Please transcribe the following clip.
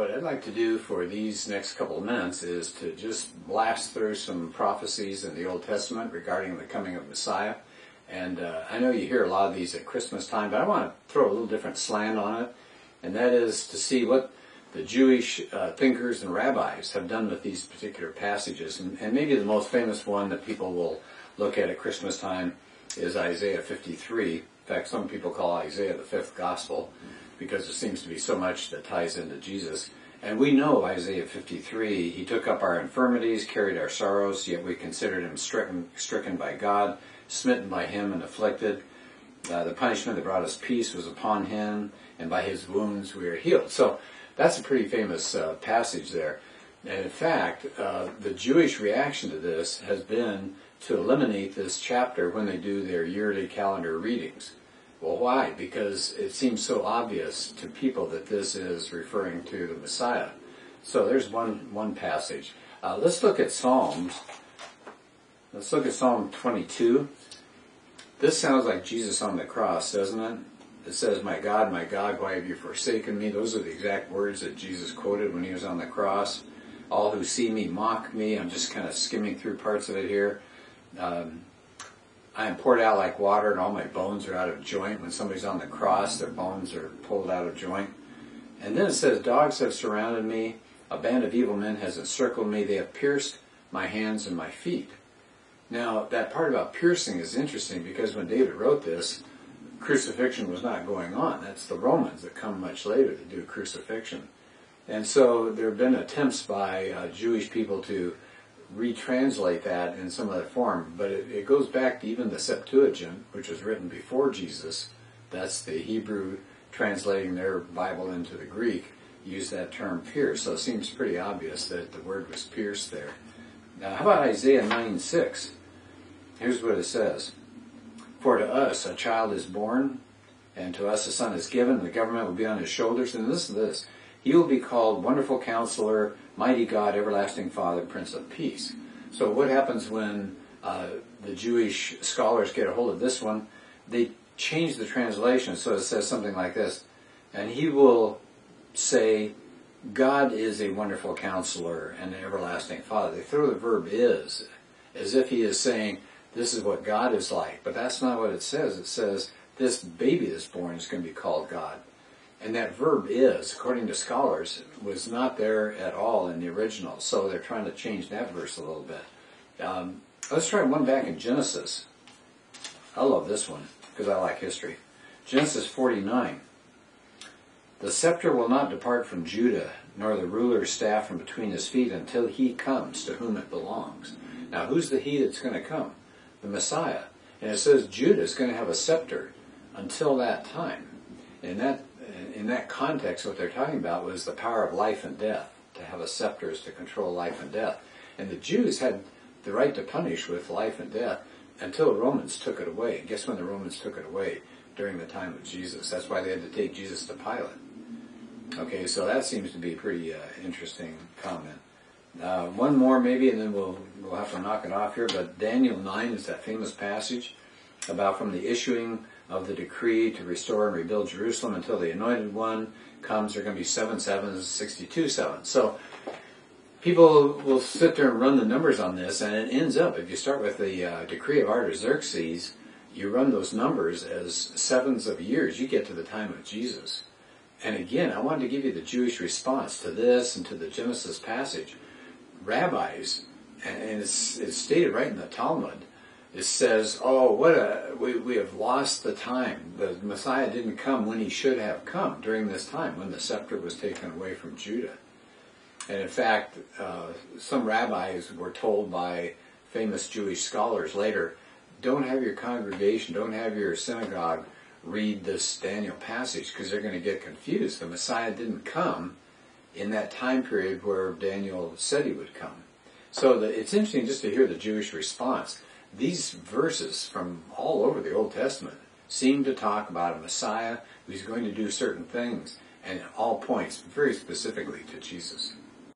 What I'd like to do for these next couple of minutes is to just blast through some prophecies in the Old Testament regarding the coming of Messiah. And I know you hear a lot of these at Christmas time, but I want to throw a little different slant on it, and that is to see what the Jewish thinkers and rabbis have done with these particular passages. And maybe the most famous one that people will look at Christmas time is Isaiah 53. In fact, some people call Isaiah the fifth gospel, because there seems to be so much that ties into Jesus. And we know Isaiah 53, he took up our infirmities, carried our sorrows, yet we considered him stricken by God, smitten by him and afflicted. The punishment that brought us peace was upon him, and by his wounds we are healed. So that's a pretty famous passage there. And in fact, the Jewish reaction to this has been to eliminate this chapter when they do their yearly calendar readings. Well, why? Because it seems so obvious to people that this is referring to the Messiah. So there's one passage. Let's look at Psalms. Let's look at Psalm 22. This sounds like Jesus on the cross, doesn't it? It says, my God, why have you forsaken me?" Those are the exact words that Jesus quoted when he was on the cross. "All who see me mock me." I'm just kind of skimming through parts of it here. I am poured out like water, and all my bones are out of joint. When somebody's on the cross, their bones are pulled out of joint. And then it says, "Dogs have surrounded me. A band of evil men has encircled me. They have pierced my hands and my feet." Now, that part about piercing is interesting, because when David wrote this, crucifixion was not going on. That's the Romans that come much later to do crucifixion. And so there have been attempts by Jewish people to retranslate that in some other form, but it goes back to even the Septuagint, which was written before Jesus. That's the Hebrew translating their Bible into the Greek, used that term pierce. So it seems pretty obvious that the word was pierced there. Now, how about Isaiah 9:6? Here's what it says. "For to us a child is born, and to us a son is given, the government will be on his shoulders." And listen to this. "He will be called Wonderful Counselor, Mighty God, Everlasting Father, Prince of Peace." So what happens when the Jewish scholars get a hold of this one? They change the translation so it says something like this. "And he will say, God is a wonderful counselor and an everlasting Father." They throw the verb "is," as if he is saying, this is what God is like. But that's not what it says. It says, this baby that's born is going to be called God. And that verb "is," according to scholars, was not there at all in the original. So they're trying to change that verse a little bit. Let's try one back in Genesis. I love this one because I like history. Genesis 49. "The scepter will not depart from Judah, nor the ruler's staff from between his feet, until he comes to whom it belongs." Now, who's the he that's going to come? The Messiah. And it says Judah is going to have a scepter until that time. And in that context, what they're talking about was the power of life and death. To have a scepter is to control life and death. And the Jews had the right to punish with life and death until the Romans took it away. And guess when the Romans took it away? During the time of Jesus. That's why they had to take Jesus to Pilate. Okay, so that seems to be a pretty interesting comment. One more maybe, and then we'll have to knock it off here. But Daniel 9 is that famous passage about from the issuing of the decree to restore and rebuild Jerusalem until the Anointed One comes. There are going to be 7 sevens, 62 sevens. So people will sit there and run the numbers on this, and it ends up, if you start with the decree of Artaxerxes, you run those numbers as sevens of years, you get to the time of Jesus. And again, I wanted to give you the Jewish response to this and to the Genesis passage. Rabbis, and it's stated right in the Talmud, it says, we have lost the time. The Messiah didn't come when he should have come during this time, when the scepter was taken away from Judah. And in fact, some rabbis were told by famous Jewish scholars later, don't have your congregation, don't have your synagogue read this Daniel passage, because they're going to get confused. The Messiah didn't come in that time period where Daniel said he would come. So it's interesting just to hear the Jewish response. These verses from all over the Old Testament seem to talk about a Messiah who's going to do certain things, and it all points very specifically to Jesus.